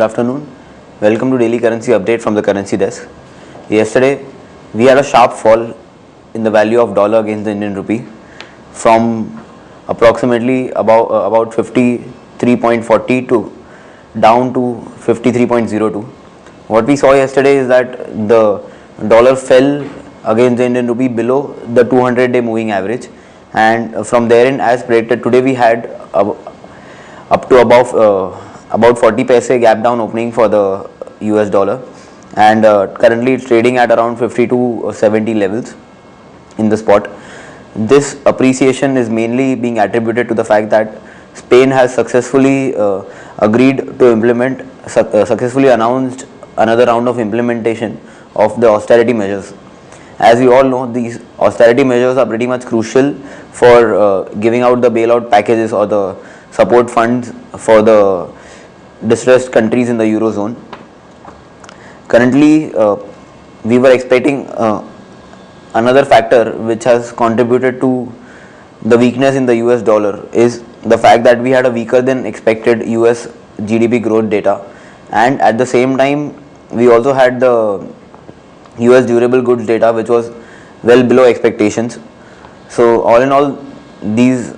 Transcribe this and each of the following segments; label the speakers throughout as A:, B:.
A: Good afternoon. Welcome to Daily Currency Update from the Currency Desk. Yesterday, we had a sharp fall in the value of dollar against the Indian rupee from approximately about 53.40 to down to 53.02. What we saw yesterday is that the dollar fell against the Indian rupee below the 200-day moving average, and from therein, as predicted, today we had up to about 40 paise gap down opening for the US dollar, and currently it's trading at around 52.70 levels in the spot. This appreciation is mainly being attributed to the fact that Spain has successfully agreed to implement, successfully announced another round of implementation of the austerity measures. As you all know, these austerity measures are pretty much crucial for giving out the bailout packages or the support funds for the distressed countries in the Eurozone. Currently, we were expecting another factor which has contributed to the weakness in the US dollar is the fact that we had a weaker than expected US GDP growth data, and at the same time we also had the US durable goods data which was well below expectations. So all in all, these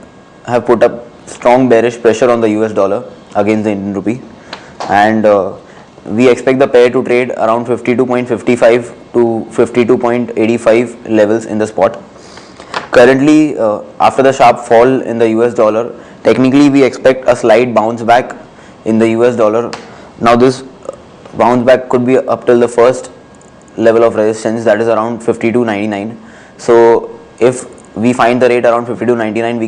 A: have put up strong bearish pressure on the US dollar against the Indian rupee, and we expect the pair to trade around 52.55 to 52.85 levels in the spot. Currently, after the sharp fall in the US dollar, technically we expect a slight bounce back in the US dollar. Now this bounce back could be up till the first level of resistance, that is around 52.99. So if we find the rate around 52.99,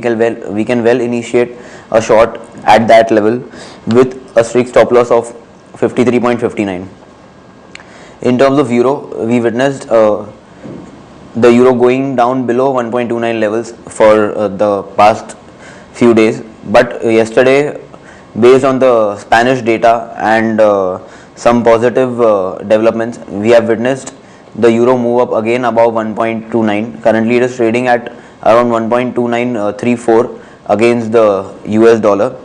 A: we can well initiate a short at that level with a strict stop loss of 53.59. In terms of euro, we witnessed the euro going down below 1.29 levels for the past few days, but yesterday, based on the Spanish data and some positive developments, we have witnessed the euro move up again above 1.29. Currently it is trading at around 1.2934 against the US dollar.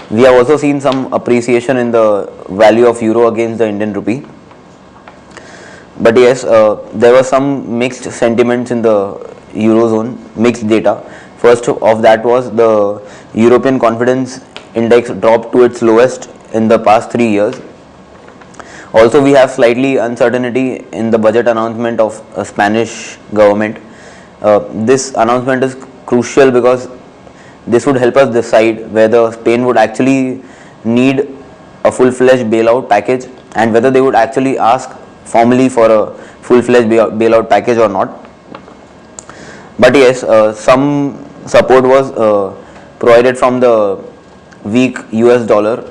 A: We have also seen some appreciation in the value of euro against the Indian rupee. But yes, there were some mixed sentiments in the Eurozone, mixed data. First of that was the European confidence index dropped to its lowest in the past 3 years. Also, we have slightly uncertainty in the budget announcement of Spanish government. This announcement is crucial because this would help us decide whether Spain would actually need a full-fledged bailout package and whether they would actually ask formally for a full-fledged bailout package or not. But yes, some support was provided from the weak US dollar,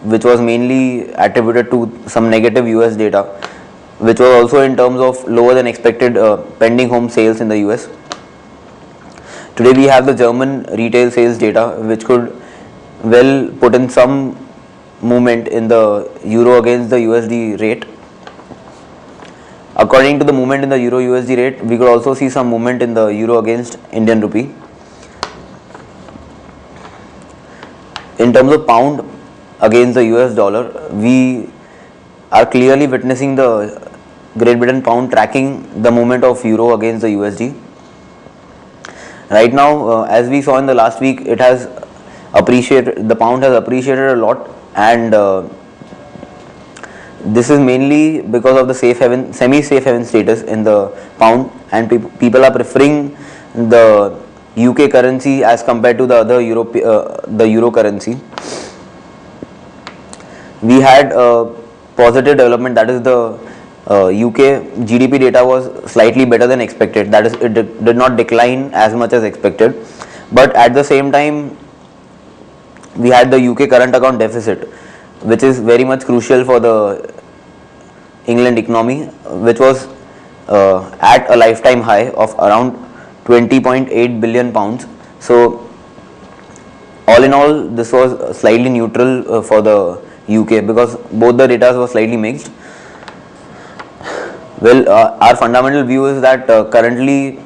A: which was mainly attributed to some negative US data, which was also in terms of lower than expected pending home sales in the US. Today we have the German retail sales data, which could well put in some movement in the euro against the USD rate. According to the movement in the euro USD rate, we could also see some movement in the euro against Indian rupee. In terms of pound against the US dollar, we are clearly witnessing the Great Britain pound tracking the movement of euro against the USD. Right now, as we saw in the last week, it has appreciated, the pound has appreciated a lot, and this is mainly because of the safe haven, semi-safe haven status in the pound, and people are preferring the UK currency as compared to the other the euro currency. We had a positive development, that is the UK GDP data was slightly better than expected, that is it did not decline as much as expected, but at the same time we had the UK current account deficit, which is very much crucial for the England economy, which was at a lifetime high of around 20.8 billion pounds. So all in all, this was slightly neutral for the UK because both the data were slightly mixed. Well, our fundamental view is that currently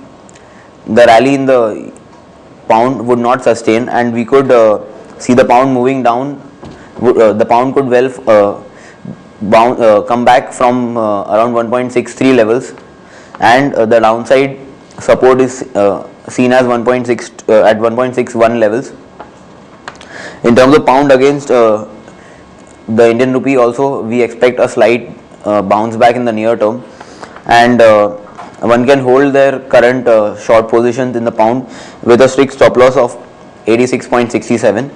A: the rally in the pound would not sustain, and we could see the pound moving down the pound could well come back from around 1.63 levels, and the downside support is seen as 1.6 at 1.61 levels. In terms of pound against the Indian rupee also, we expect a slight bounce back in the near term, and one can hold their current short positions in the pound with a strict stop loss of 86.67.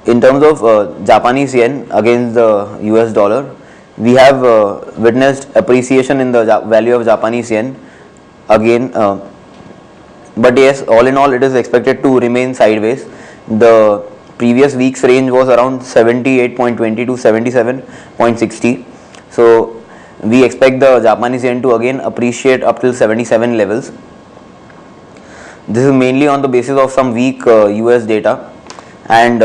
A: In terms of Japanese yen against the US dollar, we have witnessed appreciation in the value of Japanese yen again, but yes, all in all, it is expected to remain sideways. The previous week's range was around 78.20 to 77.60, so we expect the Japanese yen to again appreciate up till 77 levels. This is mainly on the basis of some weak US data, and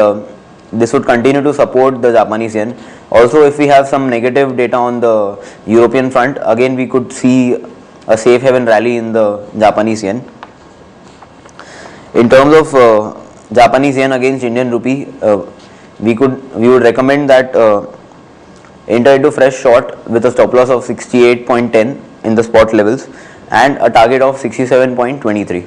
A: this would continue to support the Japanese yen. Also, if we have some negative data on the European front, again we could see a safe haven rally in the Japanese yen. In terms of Japanese yen against Indian rupee, we would recommend that enter into fresh short with a stop loss of 68.10 in the spot levels and a target of 67.23.